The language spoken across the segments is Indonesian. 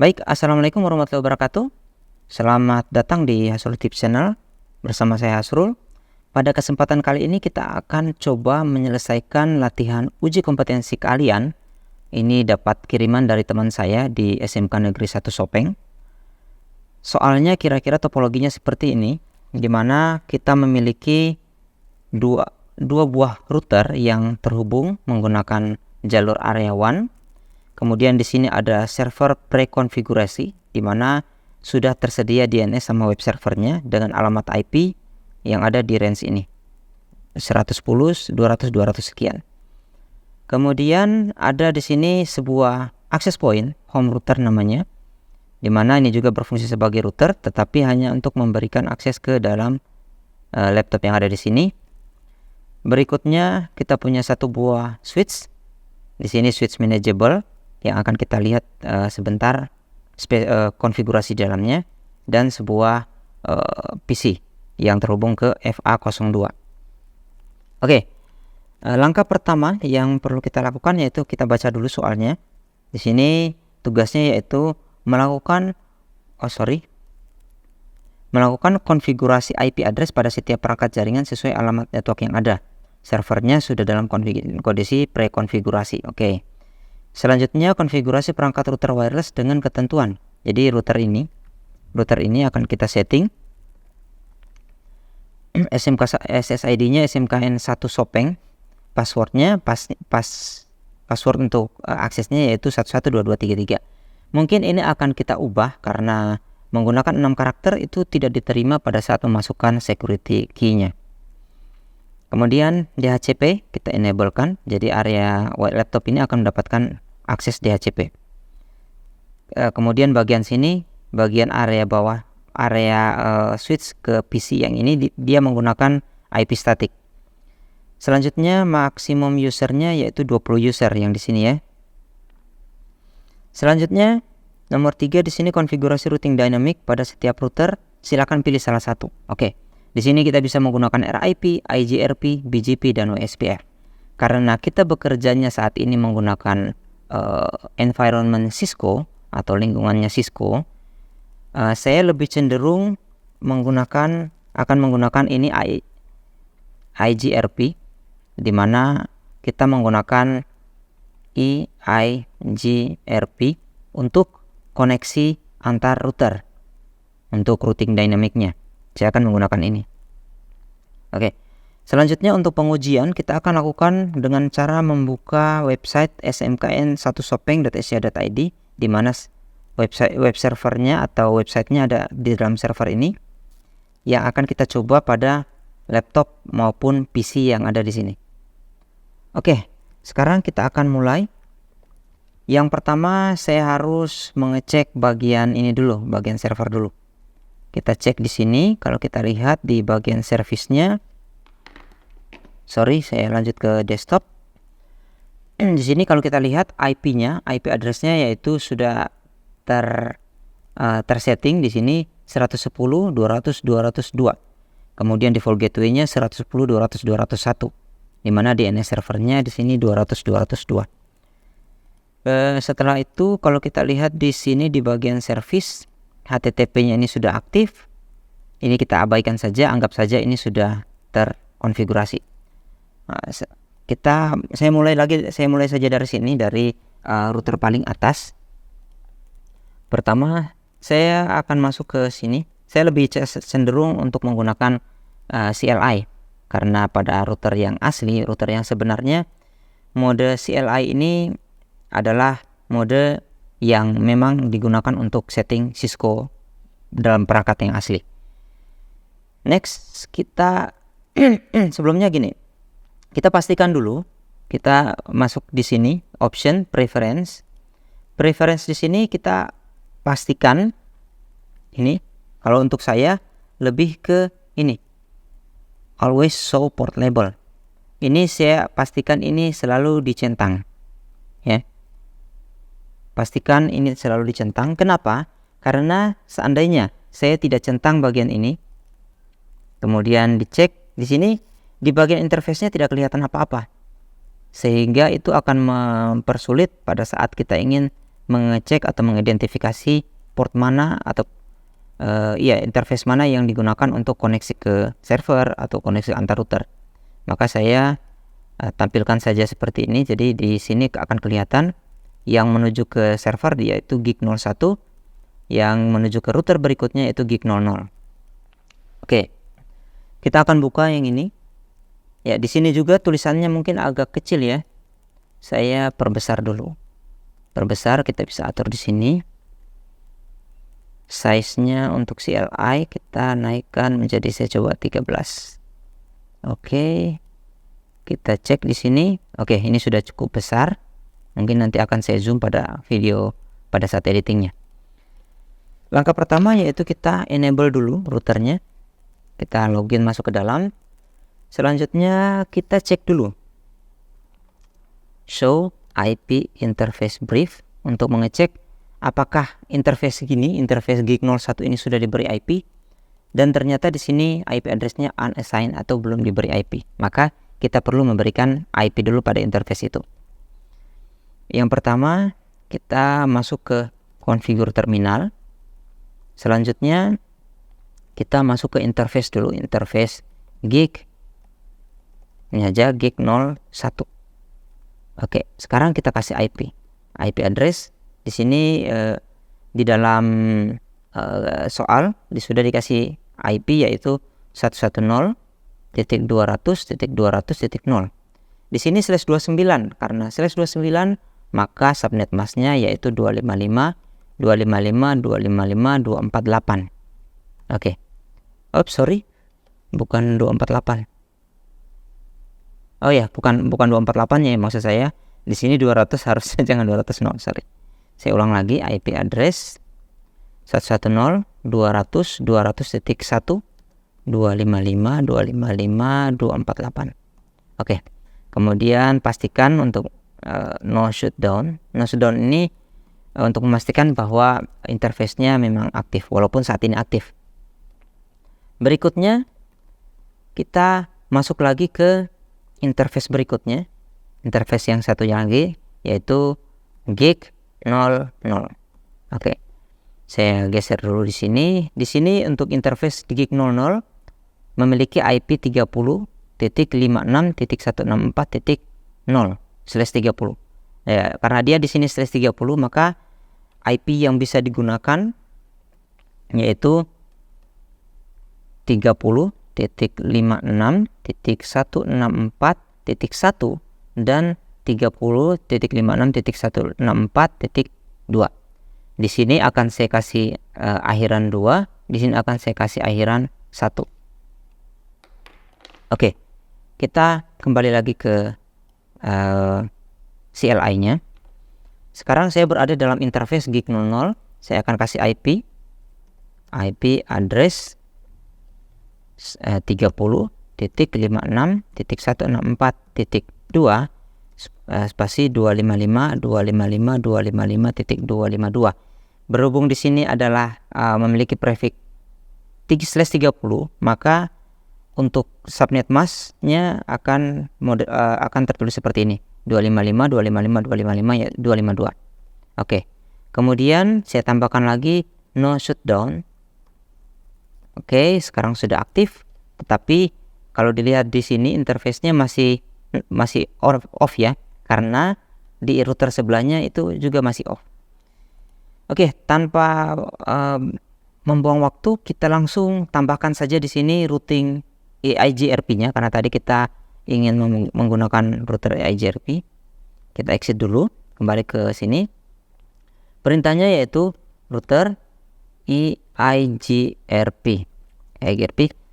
Baik, Assalamualaikum warahmatullahi wabarakatuh. Selamat datang di Hasrul Tips Channel. Bersama saya Hasrul. Pada kesempatan kali ini kita akan coba menyelesaikan latihan uji kompetensi kalian. Ini dapat kiriman dari teman saya di SMK Negeri 1 Sopeng. Soalnya kira-kira topologinya seperti ini, di mana kita memiliki dua buah router yang terhubung menggunakan jalur area WAN. Kemudian di sini ada server prekonfigurasi, di mana sudah tersedia DNS sama web servernya dengan alamat IP yang ada di range ini 110, 200, 200 sekian. Kemudian ada di sini sebuah access point, home router namanya, di mana ini juga berfungsi sebagai router, tetapi hanya untuk memberikan akses ke dalam laptop yang ada di sini. Berikutnya kita punya satu buah switch. Di sini switch manageable yang akan kita lihat sebentar konfigurasi dalamnya, dan sebuah PC yang terhubung ke FA02. Oke, langkah pertama yang perlu kita lakukan yaitu kita baca dulu soalnya. Di sini tugasnya yaitu melakukan konfigurasi IP address pada setiap perangkat jaringan sesuai alamat network yang ada. Servernya sudah dalam kondisi prekonfigurasi. Oke. Selanjutnya konfigurasi perangkat router wireless dengan ketentuan. Jadi router ini akan kita setting. SSID-nya SMKN 1 Sopeng. Passwordnya password untuk aksesnya yaitu 112233. Mungkin ini akan kita ubah karena menggunakan 6 karakter itu tidak diterima pada saat memasukkan security key-nya. Kemudian DHCP kita enablekan, jadi area white laptop ini akan mendapatkan akses DHCP. Kemudian bagian sini, bagian area bawah, area switch ke PC yang ini dia menggunakan IP static. Selanjutnya maksimum usernya yaitu 20 user yang di sini ya. Selanjutnya nomor 3 di sini konfigurasi routing dynamic pada setiap router, silakan pilih salah satu. Oke. Di sini kita bisa menggunakan RIP, IGRP, BGP, dan WSPF. Karena kita bekerjanya saat ini menggunakan environment Cisco atau lingkungannya Cisco, saya lebih cenderung akan menggunakan ini IGRP, di mana kita menggunakan IGRP untuk koneksi antar router untuk routing dynamicnya. Saya akan menggunakan ini. Oke. Selanjutnya untuk pengujian kita akan lakukan dengan cara membuka website smkn1sopeng.sca.id, di mana web servernya atau websitenya ada di dalam server ini yang akan kita coba pada laptop maupun PC yang ada di sini. Oke, sekarang kita akan mulai. Yang pertama saya harus mengecek bagian ini dulu, bagian server dulu. Kita cek di sini, kalau kita lihat di bagian service-nya. Saya lanjut ke desktop. Di sini kalau kita lihat IP-nya, IP address-nya yaitu sudah tersetting di sini 110, 200, 202. Kemudian default gateway-nya 110, 200, 201. Di mana DNS servernya di sini 200, 202. Setelah itu kalau kita lihat di sini di bagian service, HTTP-nya ini sudah aktif. Ini kita abaikan saja, anggap saja ini sudah terkonfigurasi. Saya mulai saja dari sini, dari router paling atas. Pertama, saya akan masuk ke sini. Saya lebih cenderung untuk menggunakan CLI karena pada router yang asli, router yang sebenarnya, mode CLI ini adalah mode yang memang digunakan untuk setting Cisco dalam perangkat yang asli. Next, kita sebelumnya gini, kita pastikan dulu, kita masuk di sini option preference di sini kita pastikan ini. Kalau untuk saya lebih ke ini, always show port label. Ini saya pastikan ini selalu dicentang, ya. Pastikan ini selalu dicentang. Kenapa? Karena seandainya saya tidak centang bagian ini, kemudian dicek di sini di bagian interface-nya tidak kelihatan apa-apa, sehingga itu akan mempersulit pada saat kita ingin mengecek atau mengidentifikasi port mana atau interface mana yang digunakan untuk koneksi ke server atau koneksi antar router. Maka saya tampilkan saja seperti ini. Jadi di sini akan kelihatan yang menuju ke server yaitu gig 01, yang menuju ke router berikutnya yaitu gig 00. Oke. Kita akan buka yang ini. Ya, di sini juga tulisannya mungkin agak kecil ya. Saya perbesar dulu. Perbesar, kita bisa atur di sini. Size-nya untuk CLI kita naikkan menjadi, saya coba 13. Oke. Kita cek di sini. Oke, ini sudah cukup besar. Mungkin nanti akan saya zoom pada video pada saat editingnya. Langkah pertama yaitu kita enable dulu routernya. Kita login masuk ke dalam. Selanjutnya kita cek dulu show IP interface brief untuk mengecek apakah interface gig 01 ini sudah diberi IP, dan ternyata di sini IP address-nya unassigned atau belum diberi IP. Maka kita perlu memberikan IP dulu pada interface itu. Yang pertama, kita masuk ke configure terminal. Selanjutnya kita masuk ke interface dulu, interface gig. Ini aja gig 01. Oke, sekarang kita kasih IP address. Di sini di dalam soal sudah dikasih IP yaitu 110.200.200.0. Di sini /29, karena /29 maka subnet masknya yaitu 255.255.255.248. Oke. Sorry. Bukan 248. Oh ya, bukan 248 ya maksud saya. Di sini 200 harusnya, jangan 200, sorry. Saya ulang lagi, IP address 110.200.200.1 255.255.248. Oke. Kemudian pastikan untuk no shutdown. No shutdown ini untuk memastikan bahwa interface-nya memang aktif walaupun saat ini aktif. Berikutnya kita masuk lagi ke interface berikutnya. Interface yang satunya lagi yaitu gig 00. Oke. Saya geser dulu di sini. Di sini untuk interface di gig 00 memiliki IP 30.56.164.0/30. Ya, karena dia di sini /30, maka IP yang bisa digunakan yaitu 30.56.164.1 dan 30.56.164.2. Di sini akan saya kasih akhiran 2, di sini akan saya kasih akhiran 1. Oke. Kita kembali lagi ke CLI-nya. Sekarang saya berada dalam interface gig 00. Saya akan kasih IP address 30.56.164.2 spasi 255.255.255.252. Berhubung di sini adalah memiliki prefix /30, maka untuk subnet masknya akan tertulis seperti ini, 255.255.255 ya 252. Oke. Kemudian saya tambahkan lagi no shutdown. Oke, sekarang sudah aktif, tetapi kalau dilihat di sini interface-nya masih off ya, karena di router sebelahnya itu juga masih off. Oke, tanpa membuang waktu, kita langsung tambahkan saja di sini routing EIGRP-nya, karena tadi kita ingin menggunakan router EIGRP. Kita exit dulu, kembali ke sini. Perintahnya yaitu router EIGRP.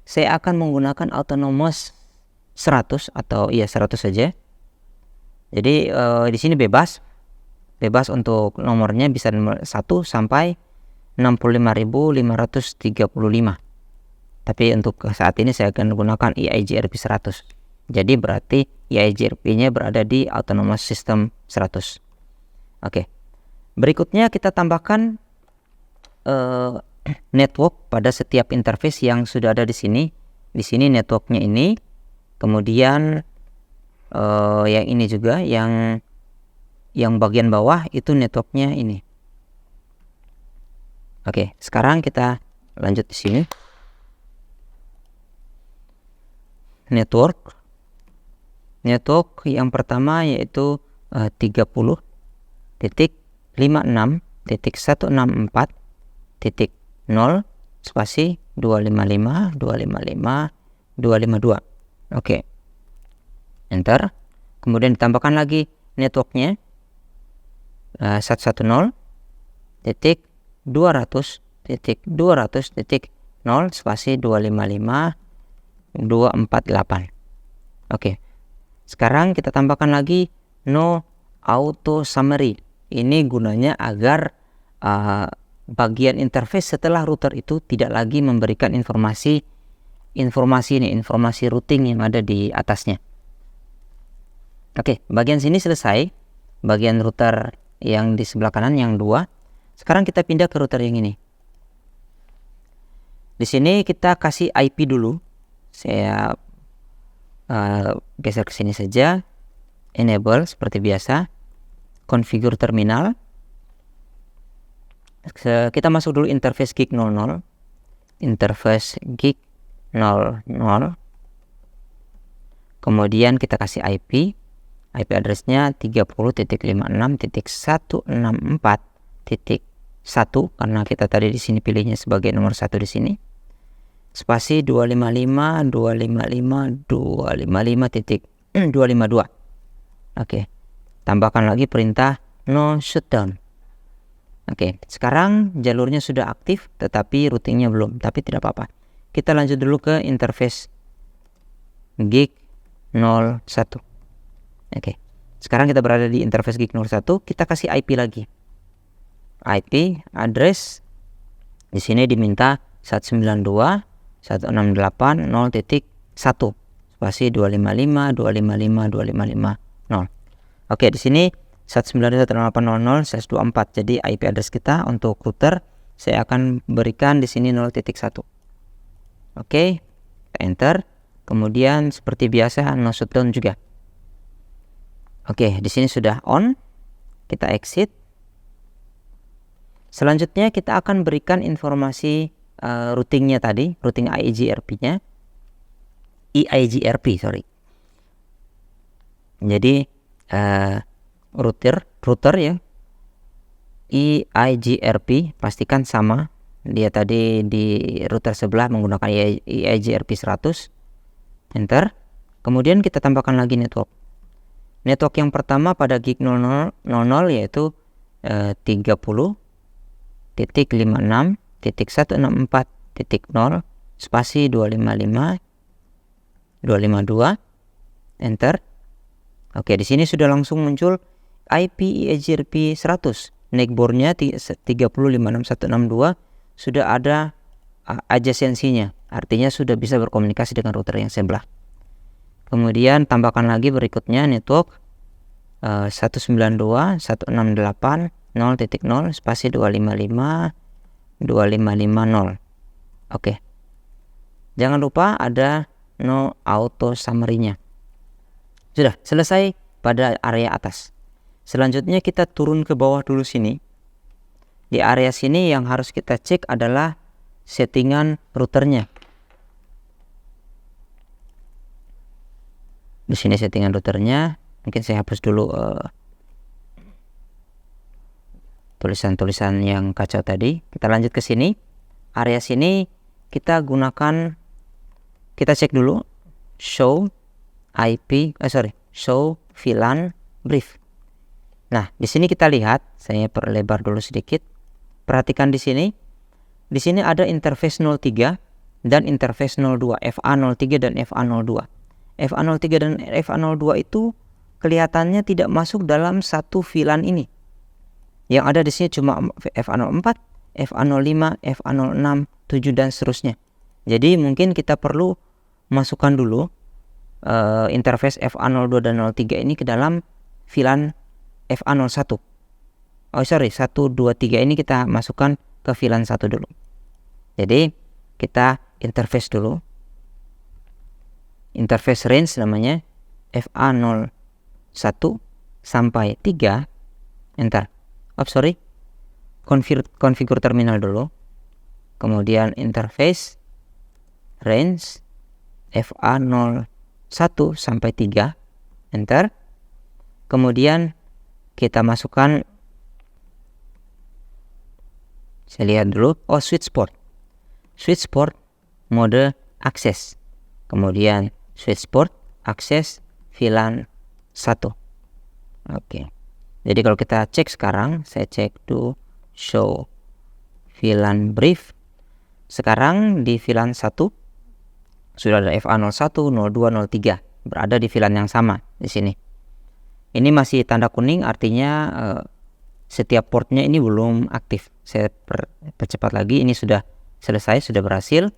Saya akan menggunakan autonomous 100 atau 100 saja. Jadi di sini bebas untuk nomornya, bisa nomor 1 sampai 65.535. Tapi untuk saat ini saya akan menggunakan EIGRP 100. Jadi berarti EIGRP-nya berada di autonomous system 100. Oke. Berikutnya kita tambahkan network pada setiap interface yang sudah ada di sini. Di sini networknya ini, kemudian yang ini juga, yang bagian bawah itu networknya ini. Oke, sekarang kita lanjut di sini. Network yang pertama yaitu 30.56.164.0 spasi 255.255.252. Oke, enter. Kemudian ditambahkan lagi networknya 110.200.200.0 spasi 255.248. Oke, sekarang kita tambahkan lagi no auto summary. Ini gunanya agar bagian interface setelah router itu tidak lagi memberikan informasi routing yang ada di atasnya. Oke, bagian sini selesai. Bagian router yang di sebelah kanan yang 2. Sekarang kita pindah ke router yang ini. Di sini kita kasih IP dulu. Saya geser ke sini saja. Enable seperti biasa. Configure terminal. Kita masuk dulu interface gig 00. Interface gig 00. Kemudian kita kasih IP addressnya 30.56.164.1 karena kita tadi di sini pilihnya sebagai nomor 1 di sini. Spasi 255.255.252. Oke. Tambahkan lagi perintah no shutdown. Oke, sekarang jalurnya sudah aktif tetapi routingnya belum, tapi tidak apa-apa. Kita lanjut dulu ke interface gig 01. Oke. Sekarang kita berada di interface gig 01, kita kasih IP lagi. IP address di sini diminta 192.168.0.1 spasi 255.255.255.0. Oke, di sini 192.168.0.124. Jadi IP address kita untuk router saya akan berikan di sini 0.1. Oke, enter. Kemudian seperti biasa no shutdown juga. Oke, di sini sudah on. Kita exit. Selanjutnya kita akan berikan informasi routingnya tadi, routing EIGRP-nya. Jadi router ya. EIGRP pastikan sama. Dia tadi di router sebelah menggunakan EIGRP 100. Enter. Kemudian kita tambahkan lagi network. Network yang pertama pada gig 00 yaitu 30.56.164.0 spasi 255.252. Enter. Oke, di sini sudah langsung muncul IP EIGRP 100. Neckboardnya 30.56.162 sudah ada adjacensinya. Artinya sudah bisa berkomunikasi dengan router yang sebelah. Kemudian tambahkan lagi berikutnya network 192.168.0.0 spasi 255.255.0. Oke. Jangan lupa ada no auto summary-nya. Sudah selesai pada area atas. Selanjutnya kita turun ke bawah dulu sini. Di area sini yang harus kita cek adalah settingan routernya. Di sini settingan routernya. Mungkin saya hapus dulu tulisan-tulisan yang kacau tadi. Kita lanjut ke sini. Area sini kita gunakan, kita cek dulu show VLAN brief. Nah, di sini kita lihat, saya perlebar dulu sedikit. Perhatikan di sini. Di sini ada interface 03 dan interface 02, FA03 dan FA02. FA03 dan FA02 itu kelihatannya tidak masuk dalam satu VLAN ini. Yang ada di sini cuma FA04, FA05, FA06, 7 dan seterusnya. Jadi mungkin kita perlu masukkan dulu interface FA02 dan 03 ini ke dalam VLAN FA01. 1, 2, 3 ini kita masukkan ke VLAN 1 dulu. Jadi kita interface dulu. Interface range namanya FA01 sampai 3. Enter. Configure terminal dulu. kemudian interface range FA01 sampai 3, enter. Kemudian kita masukkan, saya lihat dulu, switch port mode akses, kemudian switch port akses VLAN 1. Oke. Jadi kalau kita cek sekarang, saya cek to show VLAN brief. Sekarang di VLAN 1 sudah ada FA01, 02, 03 berada di VLAN yang sama di sini. Ini masih tanda kuning, artinya setiap portnya ini belum aktif. Saya percepat lagi, ini sudah selesai, sudah berhasil.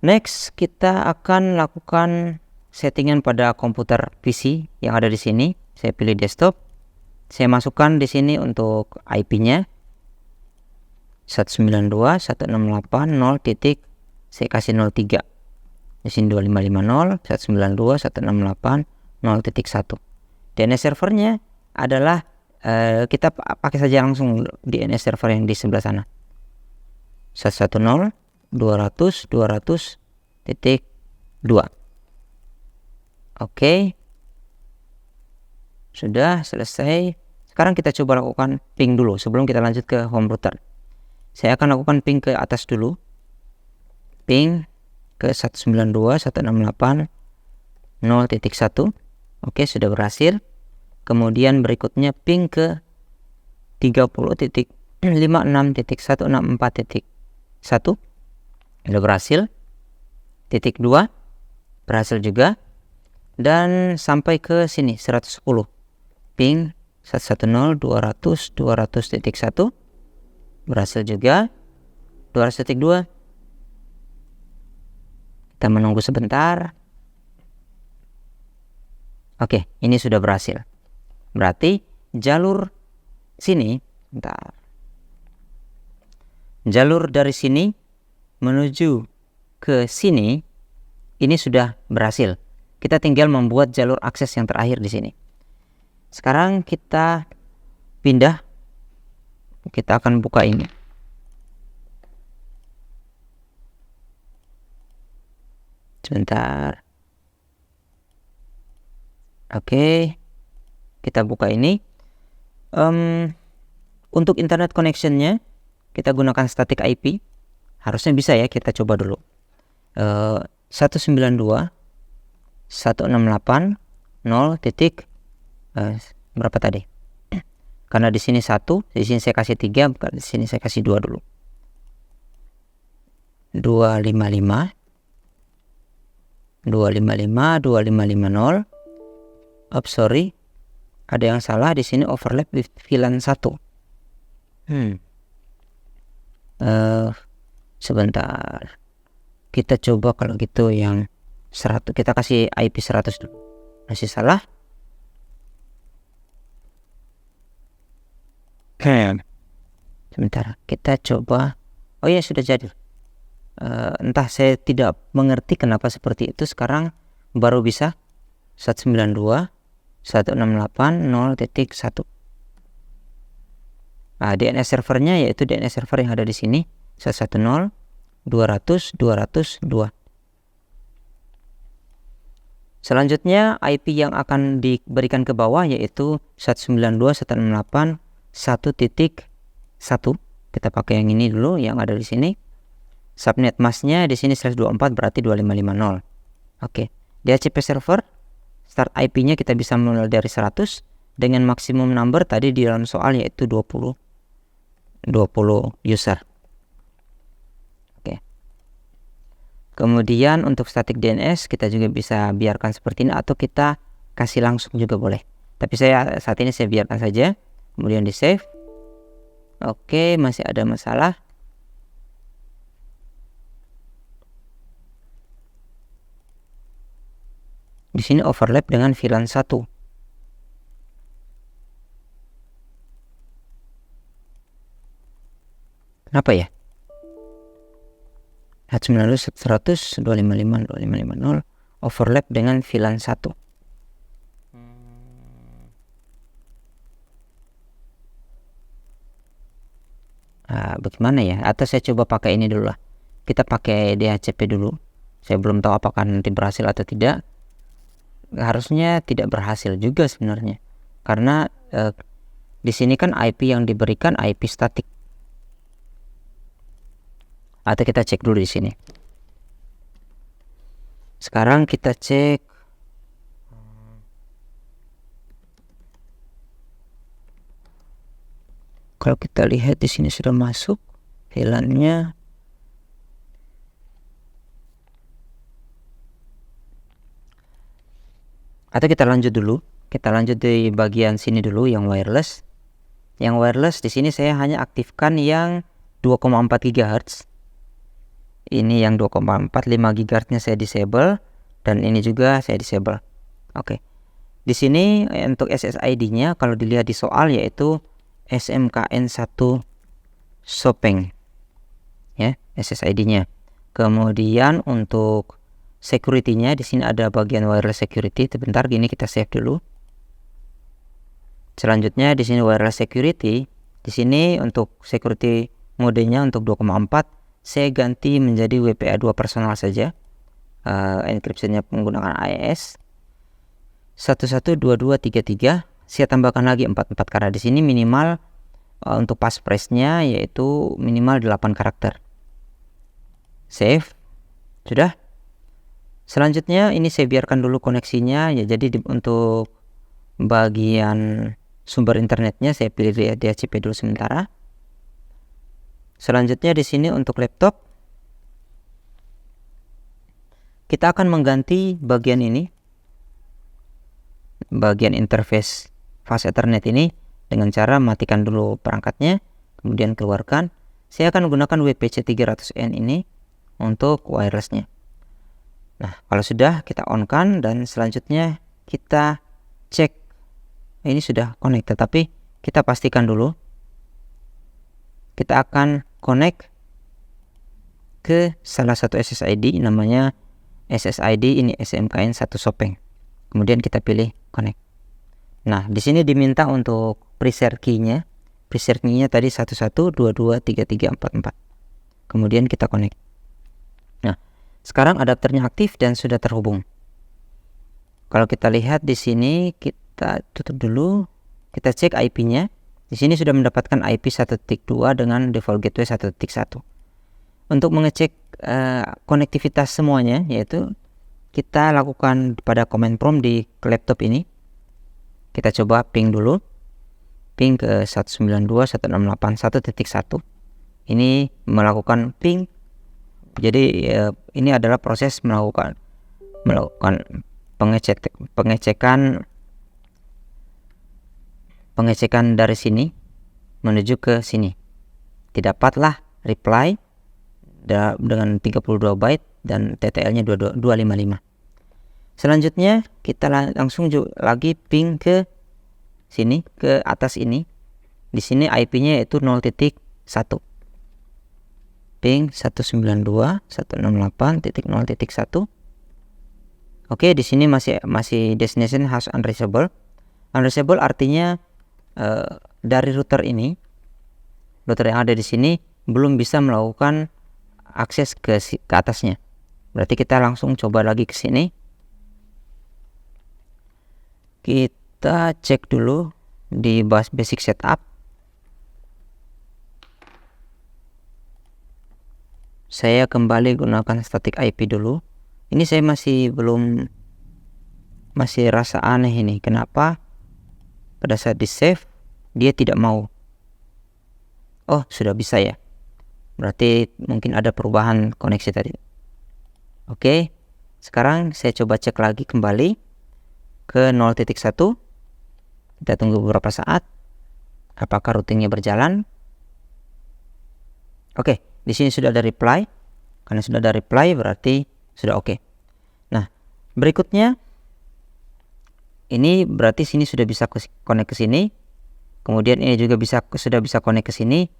Next, kita akan lakukan settingan pada komputer PC yang ada di sini. Saya pilih desktop. Saya masukkan di sini untuk IP-nya 192.168.0. Saya kasih 03. Di sini 2550 192.168.0.1. DNS servernya adalah kita pakai saja langsung DNS server yang di sebelah sana. 110.200.200.2. Oke. Sudah selesai. Sekarang kita coba lakukan ping dulu sebelum kita lanjut ke home router. Saya akan lakukan ping ke atas dulu. Ping ke 192.168.0.1. Oke, sudah berhasil. Kemudian berikutnya ping ke 30.56.164.1. Sudah berhasil. Titik 2 berhasil juga. Dan sampai ke sini 110. Ping 110.200.200.1 berhasil juga. 200.2. Kita menunggu sebentar. Oke, ini sudah berhasil. Berarti jalur sini, bentar. Jalur dari sini menuju ke sini ini sudah berhasil. Kita tinggal membuat jalur akses yang terakhir di sini. Sekarang kita pindah. Kita akan buka ini. Sebentar. Oke. Kita buka ini. Untuk internet connectionnya kita gunakan static IP. Harusnya bisa ya, kita coba dulu. 192.168.0. Berapa tadi? Karena di sini 1, di sini saya kasih 3, di sini saya kasih 2 dulu. 255 255 255.0. Sorry. Ada yang salah di sini, overlap di VLAN 1. Sebentar. Kita coba kalau gitu yang 100, kita kasih IP 100 dulu. Masih salah. Sebentar, kita coba. Oh ya, sudah jadi. Entah saya tidak mengerti kenapa seperti itu. Sekarang baru bisa 192.168.0.1. DNS servernya yaitu DNS server yang ada di sini 110.200.200.2. Selanjutnya IP yang akan diberikan ke bawah yaitu 192.168.1.1. Kita pakai yang ini dulu, yang ada di sini. Subnet masknya di sini 124, berarti 2550. Oke. DHCP server start IP-nya kita bisa mulai dari 100 dengan maksimum number tadi di dalam soal yaitu 20 user. Oke. Kemudian untuk static DNS kita juga bisa biarkan seperti ini atau kita kasih langsung juga boleh. Tapi saat ini saya biarkan saja. Kemudian di save. Oke, masih ada masalah. Di sini overlap dengan VLAN 1. Kenapa ya? 100.255.255.0 overlap dengan VLAN 1. Bagaimana ya? Atau saya coba pakai ini dulu lah. Kita pakai DHCP dulu. Saya belum tahu apakah nanti berhasil atau tidak. Harusnya tidak berhasil juga sebenarnya, karena di sini kan IP yang diberikan IP statik. Atau kita cek dulu di sini. Sekarang kita cek. Kalau kita lihat di sini sudah masuk VLAN-nya. Atau kita lanjut dulu. Kita lanjut di bagian sini dulu yang wireless. Yang wireless di sini saya hanya aktifkan yang 2,4 GHz. Ini yang 2,4, 5 GHz-nya saya disable dan ini juga saya disable. Oke. Di sini untuk SSID-nya kalau dilihat di soal yaitu SMKN1 Sopeng. Ya, SSID-nya. Kemudian untuk security-nya di sini ada bagian wireless security. Sebentar, gini kita save dulu. Selanjutnya di sini wireless security. Di sini untuk security modenya untuk 2,4 saya ganti menjadi WPA2 personal saja. Encryption-nya menggunakan AES 112233. Saya tambahkan lagi 44 karena di sini minimal untuk passphrase-nya yaitu minimal 8 karakter. Save. Sudah. Selanjutnya ini saya biarkan dulu koneksinya ya. Jadi untuk bagian sumber internetnya saya pilih DHCP dulu sementara. Selanjutnya di sini untuk laptop kita akan mengganti bagian ini, bagian interface fast Ethernet ini dengan cara matikan dulu perangkatnya, kemudian keluarkan. Saya akan menggunakan WPC 300N ini untuk wirelessnya. Nah, kalau sudah kita on kan dan selanjutnya kita cek ini sudah connect, tetapi kita pastikan dulu kita akan connect ke salah satu SSID namanya SSID ini SMKN1 Sopeng. Kemudian kita pilih connect. Nah, di sini diminta untuk preset key-nya. Preset key-nya tadi 11223344. Kemudian kita connect. Nah, sekarang adapternya aktif dan sudah terhubung. Kalau kita lihat di sini kita tutup dulu. Kita cek IP-nya. Di sini sudah mendapatkan IP 1.2 dengan default gateway 1.1. Untuk mengecek konektivitas semuanya, yaitu kita lakukan pada command prompt di laptop ini. Kita coba ping dulu. Ping ke 192.168.1.1. Ini melakukan ping. Jadi ini adalah proses melakukan pengecekan dari sini menuju ke sini. Didapatlah reply dengan 32 byte dan TTL-nya 255. Selanjutnya kita langsung lagi ping ke sini, ke atas ini. Di sini IP-nya yaitu 0.1. Ping 192.168.0.1. Oke, di sini masih destination has unreachable. Unreachable artinya dari router ini, router yang ada di sini belum bisa melakukan akses ke atasnya. Berarti kita langsung coba lagi ke sini. Kita cek dulu di basic setup. Saya kembali gunakan static IP dulu. Ini saya masih rasa aneh ini. Kenapa pada saat di save dia tidak mau? Oh, sudah bisa ya. Berarti mungkin ada perubahan koneksi tadi. Oke. Sekarang saya coba cek lagi kembali ke 0.1. Kita tunggu beberapa saat. Apakah routingnya berjalan? Oke, di sini sudah ada reply. Karena sudah ada reply berarti sudah oke. Nah, berikutnya ini berarti sini sudah bisa connect ke sini. Kemudian ini juga sudah bisa connect ke sini.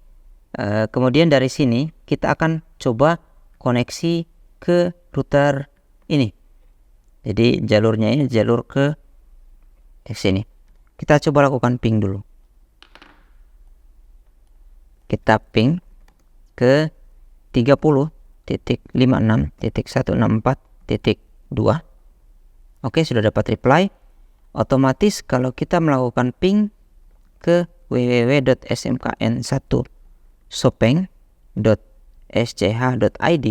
Kemudian dari sini kita akan coba koneksi ke router ini. Jadi jalurnya ini jalur ke sini. Kita coba lakukan ping dulu. kita ping ke 30.56.164.2. Oke, sudah dapat reply. Otomatis kalau kita melakukan ping ke www.smkn1sopeng.sch.id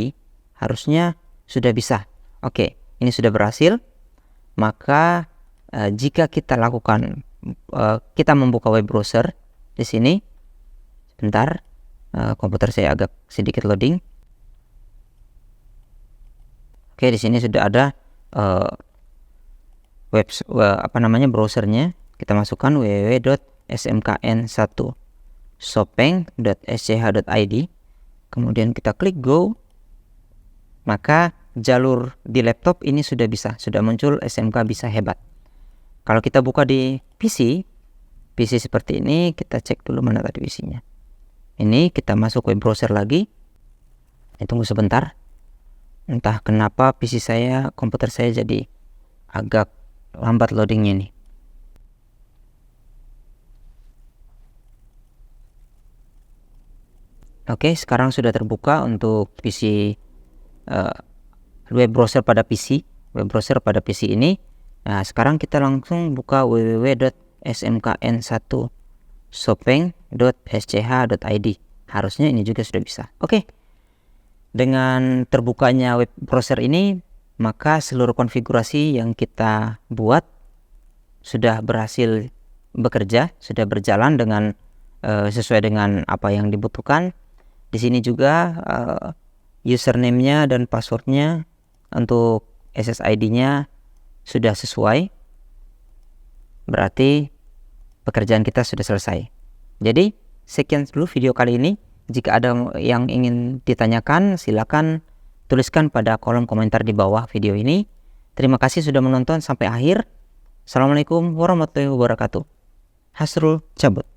harusnya sudah bisa. Oke, ini sudah berhasil. Maka jika kita lakukan kita membuka web browser di sini, sebentar, komputer saya agak sedikit loading. Oke, di sini sudah ada browsernya. Kita masukkan www.smkn1sopeng.sch.id. Kemudian kita klik go. Maka jalur di laptop ini sudah muncul SMK Bisa Hebat. Kalau kita buka di PC seperti ini, kita cek dulu mana tadi isinya. Ini kita masuk web browser lagi. Tunggu sebentar. Entah kenapa komputer saya jadi agak lambat loadingnya nih. Oke, sekarang sudah terbuka untuk PC, web browser pada PC ini. Nah, sekarang kita langsung buka www.smkn1sopeng.sch.id. Harusnya ini juga sudah bisa. Oke. Dengan terbukanya web browser ini, maka seluruh konfigurasi yang kita buat sudah berhasil bekerja, sudah berjalan dengan sesuai dengan apa yang dibutuhkan. Di sini juga username-nya dan password-nya untuk SSID-nya sudah sesuai. Berarti pekerjaan kita sudah selesai. Jadi sekian dulu video kali ini. Jika ada yang ingin ditanyakan, silakan tuliskan pada kolom komentar di bawah video ini. Terima kasih sudah menonton sampai akhir. Assalamualaikum warahmatullahi wabarakatuh. Hasrul cabut.